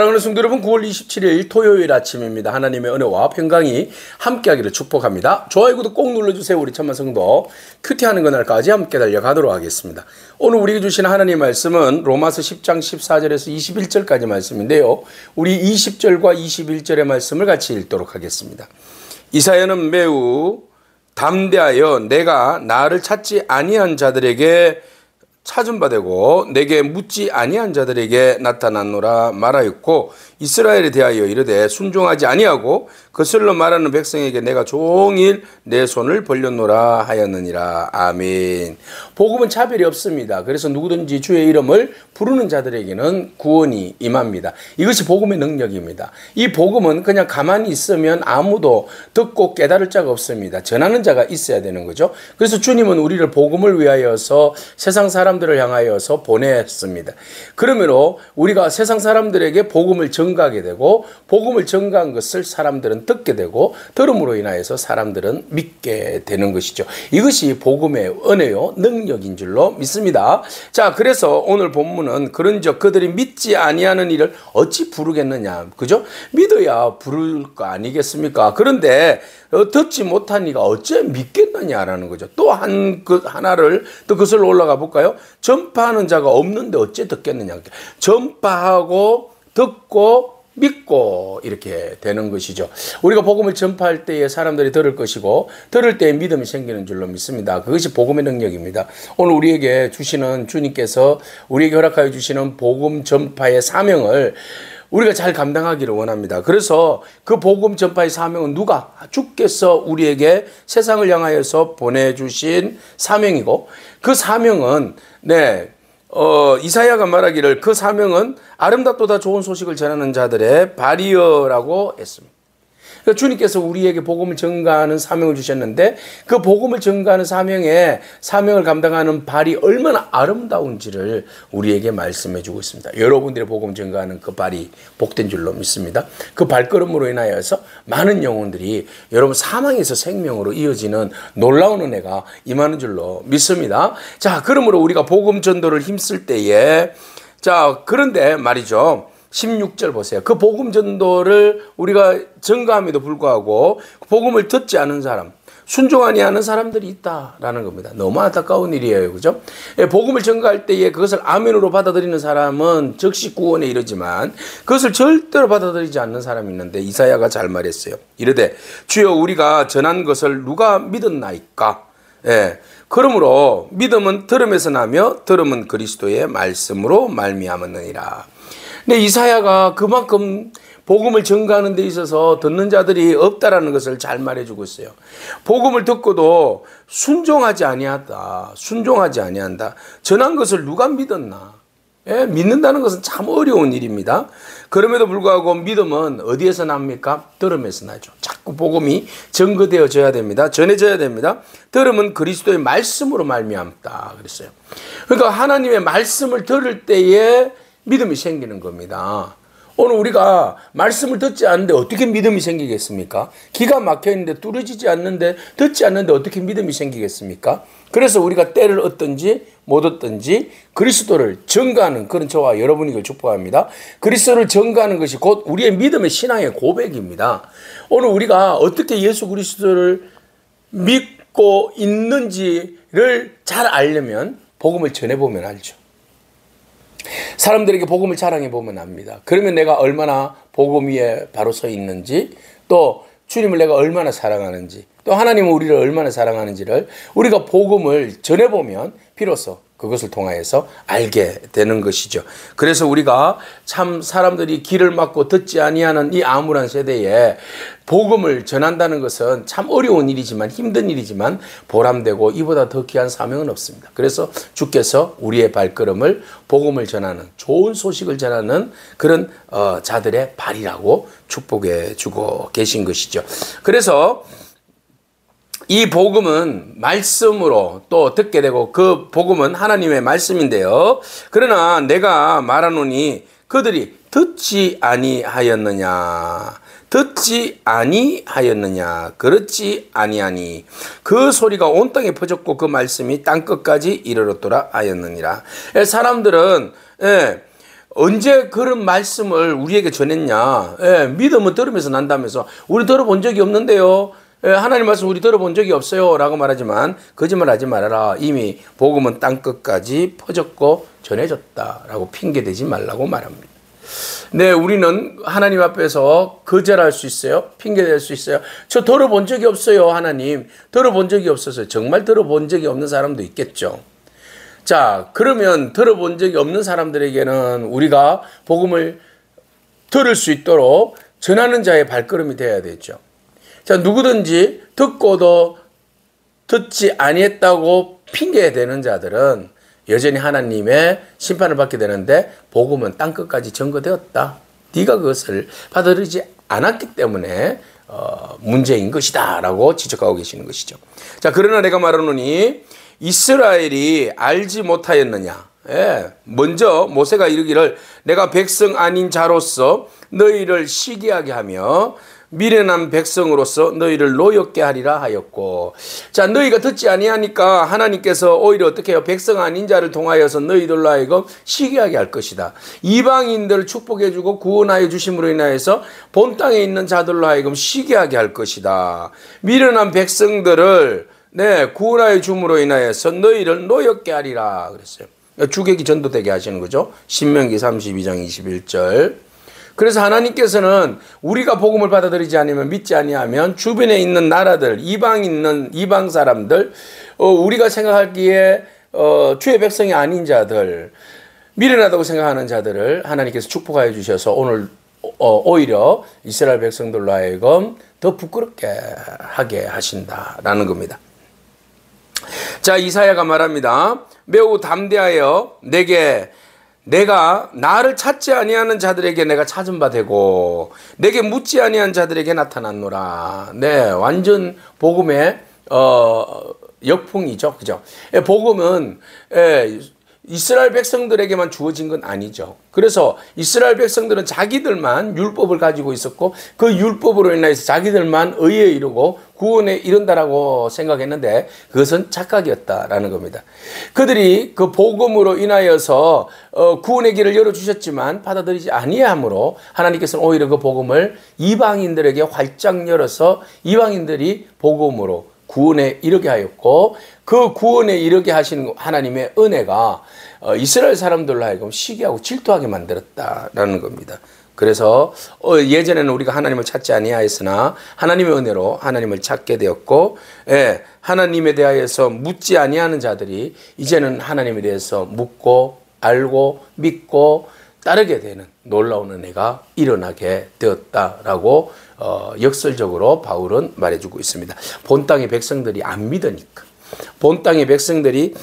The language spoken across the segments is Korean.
사랑하는 성도 여러분, 9월 27일 토요일 아침입니다. 하나님의 은혜와 평강이 함께하기를 축복합니다. 좋아요, 구독 꼭 눌러주세요. 우리 천만 성도 큐티하는 그날까지 함께 달려가도록 하겠습니다. 오늘 우리에게 주신 하나님의 말씀은 로마서 10장 14절에서 21절까지 말씀인데요. 우리 20절과 21절의 말씀을 같이 읽도록 하겠습니다. 이사야는 매우 담대하여 내가 나를 찾지 아니한 자들에게 찾은 바 되고 내게 묻지 아니한 자들에게 나타났노라 말하였고, 이스라엘에 대하여 이르되 순종하지 아니하고 거슬러 말하는 백성에게 내가 종일 내 손을 벌렸노라 하였느니라. 아멘. 복음은 차별이 없습니다. 그래서 누구든지 주의 이름을 부르는 자들에게는 구원이 임합니다. 이것이 복음의 능력입니다. 이 복음은 그냥 가만히 있으면 아무도 듣고 깨달을 자가 없습니다. 전하는 자가 있어야 되는 거죠. 그래서 주님은 우리를 복음을 위하여서 세상 사람들을 향하여서 보냈습니다. 그러므로 우리가 세상 사람들에게 복음을 전가하게 되고, 복음을 전가한 것을 사람들은 듣게 되고, 들음으로 인하여서 사람들은 믿게 되는 것이죠. 이것이 복음의 은혜요 능력인 줄로 믿습니다. 자, 그래서 오늘 본문은 그런즉 그들이 믿지 아니하는 이를 어찌 부르겠느냐, 그죠? 믿어야 부를 거 아니겠습니까? 그런데 듣지 못한 이가 어째 믿겠느냐라는 거죠. 또 하나를 또 그것을 올라가 볼까요? 전파하는 자가 없는데 어째 듣겠느냐. 전파하고 듣고 믿고 이렇게 되는 것이죠. 우리가 복음을 전파할 때에 사람들이 들을 것이고, 들을 때에 믿음이 생기는 줄로 믿습니다. 그것이 복음의 능력입니다. 오늘 우리에게 주시는, 주님께서 우리에게 허락하여 주시는 복음 전파의 사명을 우리가 잘 감당하기를 원합니다. 그래서 그 복음 전파의 사명은 누가? 주께서 우리에게 세상을 향하여서 보내주신 사명이고, 그 사명은 이사야가 말하기를 그 사명은 아름답도다 좋은 소식을 전하는 자들의 발이여라고 했습니다. 그러니까 주님께서 우리에게 복음을 전가하는 사명을 주셨는데, 그 복음을 전가하는 사명을 감당하는 발이 얼마나 아름다운지를 우리에게 말씀해 주고 있습니다. 여러분들의 복음 전가하는 그 발이 복된 줄로 믿습니다. 그 발걸음으로 인하여서 많은 영혼들이 여러분 사망에서 생명으로 이어지는 놀라운 은혜가 임하는 줄로 믿습니다. 자, 그러므로 우리가 복음 전도를 힘쓸 때에, 자, 그런데 말이죠. 16절 보세요. 그 복음 전도를 우리가 전가함에도 불구하고 복음을 듣지 않은 사람, 순종하지 않은 사람들이 있다라는 겁니다. 너무 안타까운 일이에요. 그죠? 복음을 전가할 때에 그것을 아멘으로 받아들이는 사람은 즉시 구원에 이르지만, 그것을 절대로 받아들이지 않는 사람이 있는데, 이사야가 잘 말했어요. 이르되 주여 우리가 전한 것을 누가 믿었나이까? 그러므로 믿음은 들음에서 나며 들음은 그리스도의 말씀으로 말미암았느니라. 근데 이사야가 그만큼 복음을 전가하는 데 있어서 듣는 자들이 없다라는 것을 잘 말해주고 있어요. 복음을 듣고도 순종하지 아니한다. 전한 것을 누가 믿었나? 믿는다는 것은 참 어려운 일입니다. 그럼에도 불구하고 믿음은 어디에서 납니까? 들음에서 나죠. 자꾸 복음이 전거되어져야 됩니다. 전해져야 됩니다. 들음은 그리스도의 말씀으로 말미암다 그랬어요. 그러니까 하나님의 말씀을 들을 때에 믿음이 생기는 겁니다. 오늘 우리가 말씀을 듣지 않는데 어떻게 믿음이 생기겠습니까? 기가 막혀 있는데 뚫어지지 않는데, 듣지 않는데 어떻게 믿음이 생기겠습니까? 그래서 우리가 때를 얻든지 못 얻든지 그리스도를 전가하는 그런 저와 여러분에게 축복합니다. 그리스도를 전가하는 것이 곧 우리의 믿음의 신앙의 고백입니다. 오늘 우리가 어떻게 예수 그리스도를 믿고 있는지를 잘 알려면 복음을 전해보면 알죠. 사람들에게 복음을 자랑해 보면 압니다. 그러면 내가 얼마나 복음 위에 바로 서 있는지, 또 주님을 내가 얼마나 사랑하는지, 또 하나님은 우리를 얼마나 사랑하는지를 우리가 복음을 전해보면 비로소 그것을 통하여서 알게 되는 것이죠. 그래서 우리가 참 사람들이 귀를 막고 듣지 아니하는 이 암울한 세대에 복음을 전한다는 것은 참 어려운 일이지만, 힘든 일이지만 보람되고 이보다 더 귀한 사명은 없습니다. 그래서 주께서 우리의 발걸음을 복음을 전하는, 좋은 소식을 전하는 그런 자들의 발이라고 축복해 주고 계신 것이죠. 그래서 이 복음은 말씀으로 또 듣게 되고, 그 복음은 하나님의 말씀인데요. 그러나 내가 말하노니 그들이 듣지 아니하였느냐, 그렇지 아니하니 그 소리가 온 땅에 퍼졌고 그 말씀이 땅끝까지 이르렀더라 하였느니라. 사람들은 언제 그런 말씀을 우리에게 전했냐? 예, 믿음은 들으면서 난다면서 우리 들어본 적이 없는데요. 예, 하나님 말씀 우리 들어본 적이 없어요 라고 말하지만 거짓말하지 말아라. 이미 복음은 땅끝까지 퍼졌고 전해졌다라고 핑계대지 말라고 말합니다. 네, 우리는 하나님 앞에서 거절할 수 있어요. 핑계댈 수 있어요. 저 들어본 적이 없어요. 하나님 들어본 적이 없어서. 정말 들어본 적이 없는 사람도 있겠죠. 자, 그러면 들어본 적이 없는 사람들에게는 우리가 복음을 들을 수 있도록 전하는 자의 발걸음이 되어야 되죠. 자, 누구든지 듣고도 듣지 아니했다고 핑계대는 자들은 여전히 하나님의 심판을 받게 되는데 복음은 땅끝까지 전거되었다. 네가 그것을 받아들이지 않았기 때문에 문제인 것이다 라고 지적하고 계시는 것이죠. 자, 그러나 내가 말하노니 이스라엘이 알지 못하였느냐. 예, 먼저 모세가 이르기를 내가 백성 아닌 자로서 너희를 시기하게 하며 미련한 백성으로서 너희를 노엽게 하리라 하였고. 자, 너희가 듣지 아니하니까 하나님께서 오히려 어떻게 해요? 백성 아닌 자를 통하여서 너희들로 하여금 시기하게 할 것이다. 이방인들을 축복해 주고 구원하여 주심으로 인하여서 본 땅에 있는 자들로 하여금 시기하게 할 것이다. 미련한 백성들을 구원하여 줌으로 인하여서 너희를 노엽게 하리라 그랬어요. 주객이 전도되게 하시는 거죠. 신명기 32장 21절. 그래서 하나님께서는 우리가 복음을 받아들이지 않으면 믿지 아니하면 주변에 있는 나라들, 이방 사람들, 우리가 생각하기에 주의 백성이 아닌 자들, 미련하다고 생각하는 자들을 하나님께서 축복하여 주셔서 오늘 오히려 이스라엘 백성들로 하여금 더 부끄럽게 하게 하신다라는 겁니다. 자, 이사야가 말합니다. 매우 담대하여 내가 나를 찾지 아니하는 자들에게 내가 찾은 바 되고 내게 묻지 아니한 자들에게 나타났노라. 네, 완전 복음의 역풍이죠. 그죠? 복음은 이스라엘 백성들에게만 주어진 건 아니죠. 그래서 이스라엘 백성들은 자기들만 율법을 가지고 있었고 그 율법으로 인해서 자기들만 의에 이르고 구원에 이른다라고 생각했는데 그것은 착각이었다라는 겁니다. 그들이 그 복음으로 인하여서 구원의 길을 열어주셨지만 받아들이지 아니함으로 하나님께서는 오히려 그 복음을 이방인들에게 활짝 열어서 이방인들이 복음으로 구원에 이르게 하였고 그 구원에 이르게 하시는 하나님의 은혜가 이스라엘 사람들로 하여금 시기하고 질투하게 만들었다라는 겁니다. 그래서 예전에는 우리가 하나님을 찾지 아니하였으나 하나님의 은혜로 하나님을 찾게 되었고 하나님에 대하여서 묻지 아니하는 자들이 이제는 하나님에 대해서 묻고 알고 믿고 따르게 되는 놀라운 은혜가 일어나게 되었다라고 역설적으로 바울은 말해주고 있습니다. 본 땅의 백성들이 안 믿으니까, 본 땅의 백성들이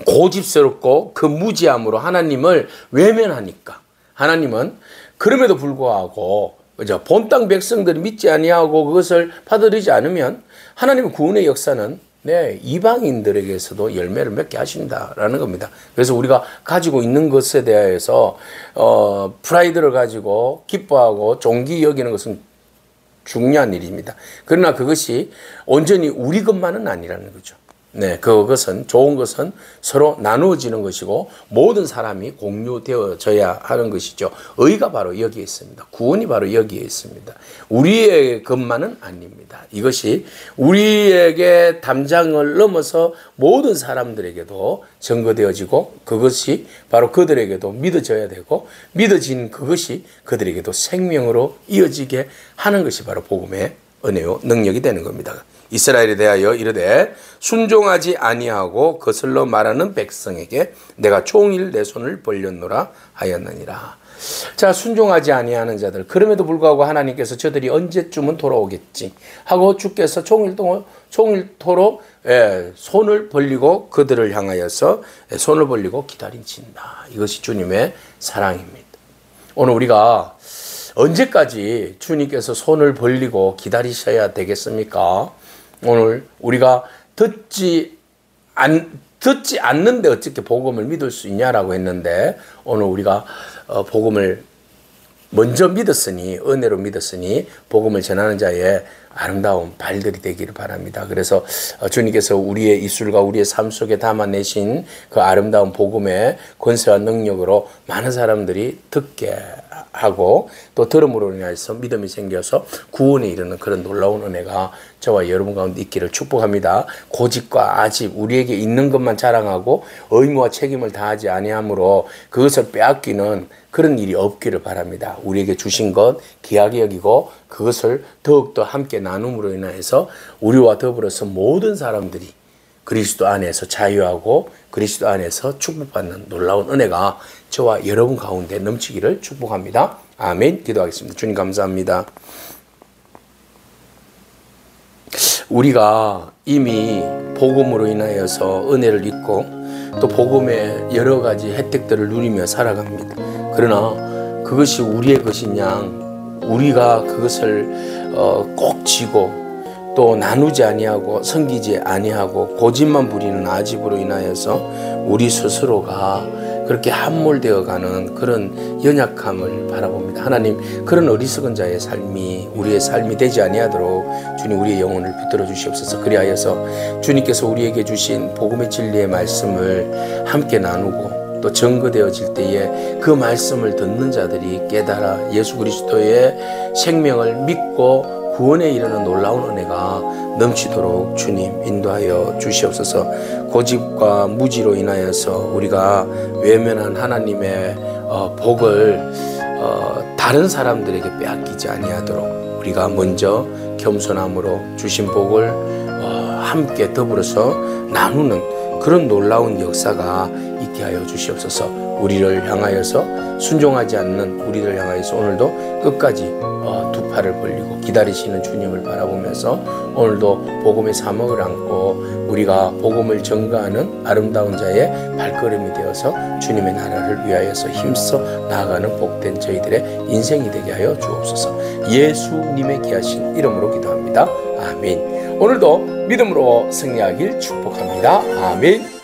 고집스럽고 그 무지함으로 하나님을 외면하니까 하나님은 그럼에도 불구하고 본 땅 백성들이 믿지 아니하고 그것을 받아들이지 않으면 하나님의 구원의 역사는 이방인들에게서도 열매를 맺게 하신다라는 겁니다. 그래서 우리가 가지고 있는 것에 대해서 프라이드를 가지고 기뻐하고 존귀 여기는 것은 중요한 일입니다. 그러나 그것이 온전히 우리 것만은 아니라는 거죠. 그것은 좋은 것은 서로 나누어지는 것이고 모든 사람이 공유되어져야 하는 것이죠. 의가 바로 여기에 있습니다. 구원이 바로 여기에 있습니다. 우리의 것만은 아닙니다. 이것이 우리에게 담장을 넘어서 모든 사람들에게도 증거되어지고 그것이 바로 그들에게도 믿어져야 되고 믿어진 그것이 그들에게도 생명으로 이어지게 하는 것이 바로 복음의 은혜요 능력이 되는 겁니다. 이스라엘에 대하여 이르되 순종하지 아니하고 거슬러 말하는 백성에게 내가 종일 내 손을 벌렸노라 하였느니라. 자, 순종하지 아니하는 자들, 그럼에도 불구하고 하나님께서 저들이 언제쯤은 돌아오겠지 하고 주께서 종일토록 손을 벌리고 그들을 향하여서 손을 벌리고 기다린다. 이것이 주님의 사랑입니다. 오늘 우리가 언제까지 주님께서 손을 벌리고 기다리셔야 되겠습니까? 오늘 우리가 듣지 않는데 어떻게 복음을 믿을 수 있냐라고 했는데 오늘 우리가 복음을 먼저 믿었으니, 은혜로 믿었으니 복음을 전하는 자의 아름다운 발들이 되기를 바랍니다. 그래서 주님께서 우리의 입술과 우리의 삶 속에 담아내신 그 아름다운 복음의 권세와 능력으로 많은 사람들이 듣게 하고 또 들음으로 인해서 믿음이 생겨서 구원에 이르는 그런 놀라운 은혜가 저와 여러분 가운데 있기를 축복합니다. 고집과 아집, 우리에게 있는 것만 자랑하고 의무와 책임을 다하지 아니하므로 그것을 빼앗기는 그런 일이 없기를 바랍니다. 우리에게 주신 것 귀하게 여기고 그것을 더욱더 함께 나눔으로 인해서 우리와 더불어서 모든 사람들이 그리스도 안에서 자유하고 그리스도 안에서 축복받는 놀라운 은혜가 저와 여러분 가운데 넘치기를 축복합니다. 아멘. 기도하겠습니다. 주님 감사합니다. 우리가 이미 복음으로 인하여서 은혜를 잊고 또 복음의 여러 가지 혜택들을 누리며 살아갑니다. 그러나 그것이 우리의 것인 양 우리가 그것을 꼭 쥐고 또 나누지 아니하고 섬기지 아니하고 고집만 부리는 아집으로 인하여서 우리 스스로가 그렇게 함몰되어 가는 그런 연약함을 바라봅니다. 하나님, 그런 어리석은 자의 삶이 우리의 삶이 되지 아니하도록 주님 우리의 영혼을 붙들어 주시옵소서. 그리하여서 주님께서 우리에게 주신 복음의 진리의 말씀을 함께 나누고 또 증거되어질 때에 그 말씀을 듣는 자들이 깨달아 예수 그리스도의 생명을 믿고 구원에 이르는 놀라운 은혜가 넘치도록 주님 인도하여 주시옵소서. 고집과 무지로 인하여서 우리가 외면한 하나님의 복을 다른 사람들에게 빼앗기지 아니하도록 우리가 먼저 겸손함으로 주신 복을 함께 더불어서 나누는 그런 놀라운 역사가 있게 하여 주시옵소서. 우리를 향하여서 순종하지 않는 우리를 향하여서 오늘도 끝까지 두 팔을 벌리고 기다리시는 주님을 바라보면서 오늘도 복음의 사명을 안고 우리가 복음을 전가하는 아름다운 자의 발걸음이 되어서 주님의 나라를 위하여서 힘써 나아가는 복된 저희들의 인생이 되게 하여 주옵소서. 예수님의 귀하신 이름으로 기도합니다. 아멘. 오늘도 믿음으로 승리하길 축복합니다. 아멘.